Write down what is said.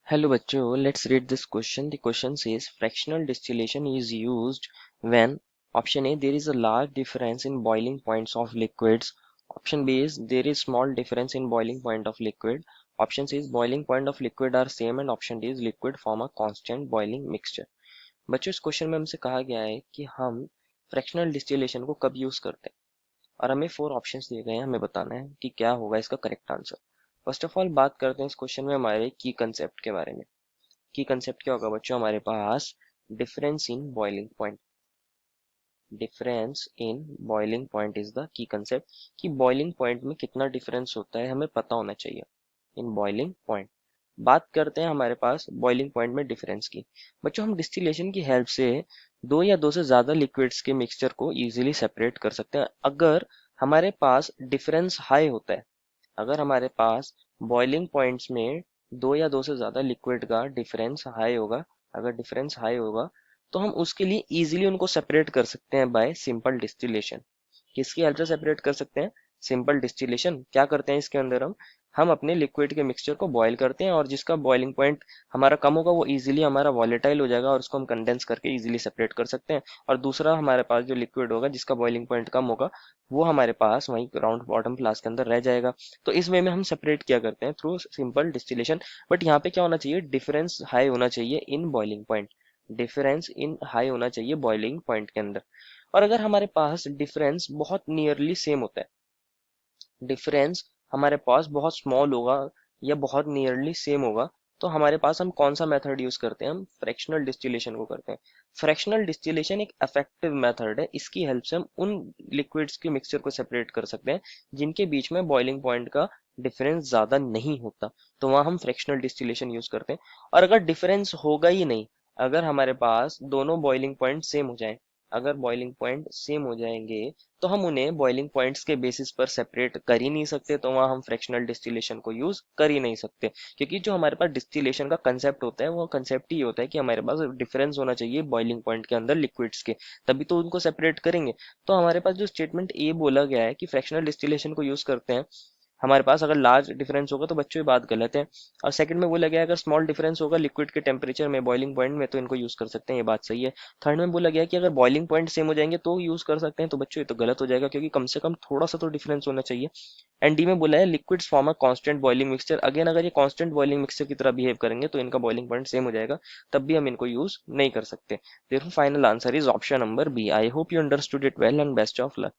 Hello बच्चों, let's read this question. The question says fractional distillation is used when option A there is a large difference in boiling points of liquids. Option B is there is small difference in boiling point of liquid. Option C is boiling point of liquid are same and option D is liquid form a constant boiling mixture. बच्चों इस question में हमसे कहा गया है कि हम fractional distillation को कब यूज करते हैं और हमें 4 ऑप्शंस दिए गए हैं, हमें बताना है कि क्या होगा इसका correct answer. First of all बात करते हैं इस क्वेश्चन में हमारे की कंसेप्ट के बारे में। की कंसेप्ट क्या होगा बच्चों, हमारे पास difference in boiling point. Difference in boiling point is the key concept कि बॉइलिंग पॉइंट में कितना डिफरेंस होता है हमें पता होना चाहिए इन बॉइलिंग पॉइंट। बात करते हैं हमारे पास बॉइलिंग पॉइंट में डिफरेंस की। बच्चों हम डिस्टिलेशन की हेल्प से दो या दो से ज्यादा लिक्विड्स के मिक्सचर को इजीली सेपरेट कर सकते हैं अगर हमारे पास डिफरेंस हाई होता है। अगर हमारे पास बॉइलिंग पॉइंट्स में दो या दो से ज्यादा लिक्विड का डिफरेंस हाई होगा, अगर डिफरेंस हाई होगा तो हम उसके लिए इजीली उनको सेपरेट कर सकते हैं बाय सिंपल डिस्टिलेशन। किसकी हेल्प से सेपरेट कर सकते हैं? Simple distillation. क्या करते हैं इसके अंदर हम अपने लिक्विड के मिक्सचर को बॉईल करते हैं और जिसका बॉइलिंग पॉइंट हमारा कम होगा वो इजीली हमारा वॉलेटाइल हो जाएगा और उसको हम कंडेंस करके इजीली सेपरेट कर सकते हैं। और दूसरा हमारे पास जो लिक्विड होगा जिसका बॉइलिंग पॉइंट कम होगा वो हमारे पास वहीं राउंड बॉटम फ्लास्क के अंदर रह जाएगा। तो इस वे में हम सेपरेट किया करते हैं थ्रू सिंपल डिस्टिलेशन। बट यहाँ पे क्या होना चाहिए, डिफरेंस हाई होना चाहिए इन बॉइलिंग पॉइंट। डिफरेंस इन हाई होना चाहिए बॉइलिंग पॉइंट के अंदर। और अगर हमारे पास डिफरेंस बहुत नियरली सेम होता है, डिफरेंस हमारे पास बहुत स्मॉल होगा या बहुत नियरली सेम होगा, तो हमारे पास हम कौन सा मेथड यूज करते हैं? हम फ्रैक्शनल डिस्टिलेशन को करते हैं। फ्रैक्शनल डिस्टिलेशन एक इफेक्टिव मेथड है, इसकी हेल्प से हम उन लिक्विड्स के मिक्सचर को सेपरेट कर सकते हैं जिनके बीच में बॉइलिंग पॉइंट का डिफरेंस ज्यादा नहीं होता, तो वहां हम फ्रैक्शनल डिस्टिलेशन यूज करते हैं। और अगर डिफरेंस होगा ही नहीं, अगर हमारे पास दोनों बॉइलिंग पॉइंट सेम हो जाए, अगर बॉइलिंग पॉइंट सेम हो जाएंगे तो हम उन्हें बॉइलिंग पॉइंट्स के बेसिस पर सेपरेट कर ही नहीं सकते, तो वहां हम फ्रैक्शनल डिस्टिलेशन को यूज कर ही नहीं सकते। क्योंकि जो हमारे पास डिस्टिलेशन का कंसेप्ट होता है वो कंसेप्ट ही होता है कि हमारे पास डिफरेंस होना चाहिए बॉइलिंग पॉइंट के अंदर लिक्विड्स के, तभी तो उनको सेपरेट करेंगे। तो हमारे पास जो स्टेटमेंट ए बोला गया है कि फ्रैक्शनल डिस्टिलेशन को यूज करते हैं हमारे पास अगर लार्ज डिफरेंस होगा तो बच्चों ये बात गलत है। और सेकंड में बोला गया है अगर स्मॉल डिफरेंस होगा लिक्विड के टेम्परेचर में बॉइलिंग पॉइंट में तो इनको यूज कर सकते हैं, ये बात सही है। थर्ड में बोला गया कि अगर बॉइलिंग पॉइंट सेम हो जाएंगे तो यूज कर सकते हैं, तो बच्चों ये तो गलत हो जाएगा क्योंकि कम से कम थोड़ा सा तो डिफरेंस होना चाहिए। एंड डी में बोला है liquids form a constant boiling mixture. Again अगर ये कांस्टेंट बॉइलिंग मिक्सचर की तरह बिहेव करेंगे तो इनका बॉइलिंग पॉइंट सेम हो जाएगा, तब भी हम इनको यूज नहीं कर सकते। Therefore final answer is option number B. I hope you understood it well and best of luck.